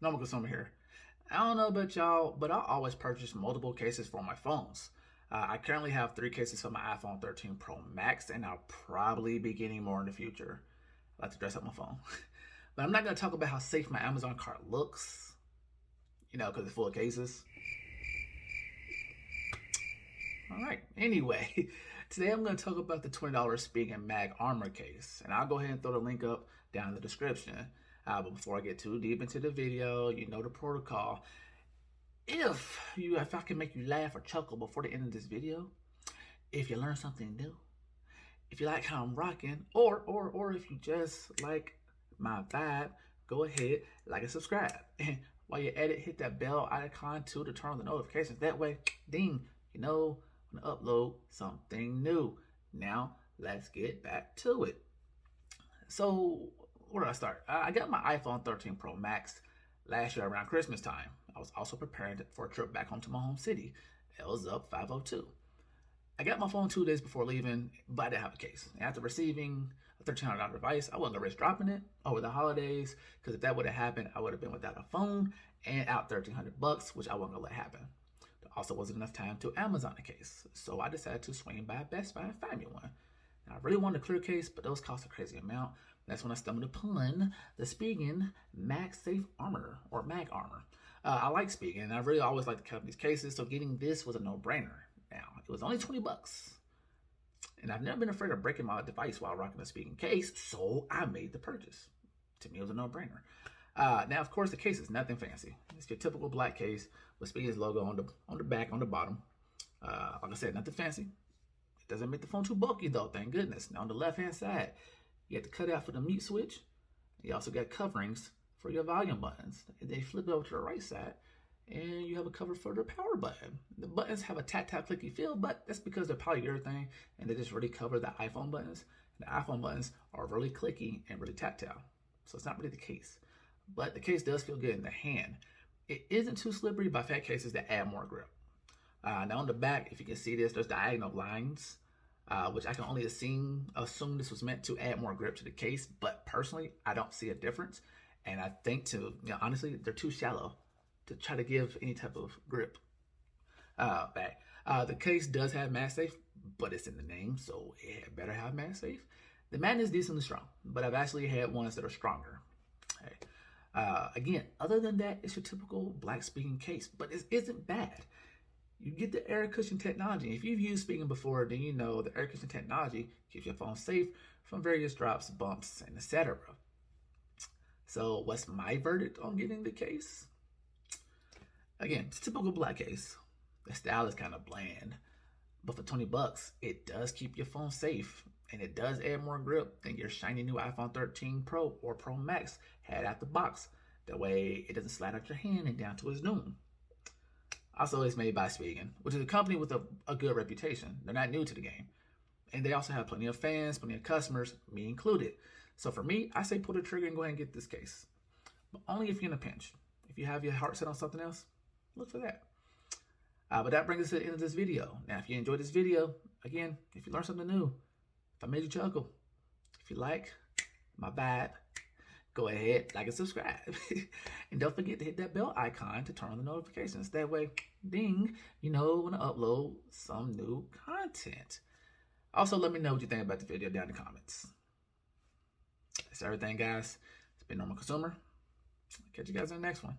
Normal consumer here. I don't know about y'all, but I always purchase multiple cases for my phones. I currently have 3 cases for my iPhone 13 Pro Max, and I'll probably be getting more in the future. I like to dress up my phone. But I'm not going to talk about how safe my Amazon cart looks, because it's full of cases. All right, anyway, today I'm going to talk about the $20 Spigen MagArmor case, and I'll go ahead and throw the link up down in the description. But before I get too deep into the video, you know the protocol. If I can make you laugh or chuckle before the end of this video, if you learn something new, if you like how I'm rocking, or if you just like my vibe, go ahead, like and subscribe. And while you're at it, hit that bell icon too to turn on the notifications. That way, ding, when I upload something new. Now, let's get back to it. So, where did I start? I got my iPhone 13 Pro Max last year around Christmas time. I was also preparing for a trip back home to my home city. It was up 502. I got my phone 2 days before leaving, but I didn't have a case. After receiving a $1,300 device, I wasn't gonna risk dropping it over the holidays, because if that would have happened, I would have been without a phone and out $1,300, which I wasn't gonna let happen. There also wasn't enough time to Amazon a case, so I decided to swing by Best Buy and find me one. Now, I really wanted a clear case, but those cost a crazy amount. That's when I stumbled upon the Spigen MagSafe Armor, or MagArmor. I like Spigen, and I really always like the company's cases, so getting this was a no-brainer. Now, it was only 20 bucks. And I've never been afraid of breaking my device while rocking a Spigen case, so I made the purchase. To me, it was a no-brainer. Now, of course, the case is nothing fancy. It's your typical black case with Spigen's logo on the back, on the bottom. Like I said, nothing fancy. It doesn't make the phone too bulky, though, thank goodness. Now, on the left-hand side, you have to cut out for the mute switch. You also got coverings for your volume buttons. And then you flip it over to the right side, and you have a cover for the power button. The buttons have a tactile clicky feel, but that's because they're polyurethane and they just really cover the iPhone buttons. And the iPhone buttons are really clicky and really tactile. So it's not really the case. But the case does feel good in the hand. It isn't too slippery by fat cases that add more grip. Now on the back, if you can see this, there's diagonal lines, which I can only assume this was meant to add more grip to the case. But personally, I don't see a difference. And I think honestly, they're too shallow to try to give any type of grip back. The case does have MagSafe, but it's in the name, so it had better have MagSafe. The mat is decently strong, but I've actually had ones that are stronger. Okay. Again, other than that, it's your typical black Spigen case, but it isn't bad. You get the air cushion technology. If you've used Spigen before, then you know the air cushion technology keeps your phone safe from various drops, bumps, and etc. So what's my verdict on getting the case? Again, it's a typical black case. The style is kind of bland, but for 20 bucks, it does keep your phone safe, and it does add more grip than your shiny new iPhone 13 Pro or Pro Max had out the box. That way, it doesn't slide out your hand and down to its doom. Also, it's made by Spigen, which is a company with a good reputation. They're not new to the game. And they also have plenty of fans, plenty of customers, me included. So for me, I say pull the trigger and go ahead and get this case. But only if you're in a pinch. If you have your heart set on something else, look for that. But that brings us to the end of this video. Now, if you enjoyed this video, again, if you learned something new, if I made you chuckle, if you like my vibe, go ahead, like and subscribe. And don't forget to hit that bell icon to turn on the notifications. That way, ding, you know when I upload some new content. Also, let me know what you think about the video down in the comments. That's everything, guys. It's been Normal Consumer. Catch you guys in the next one.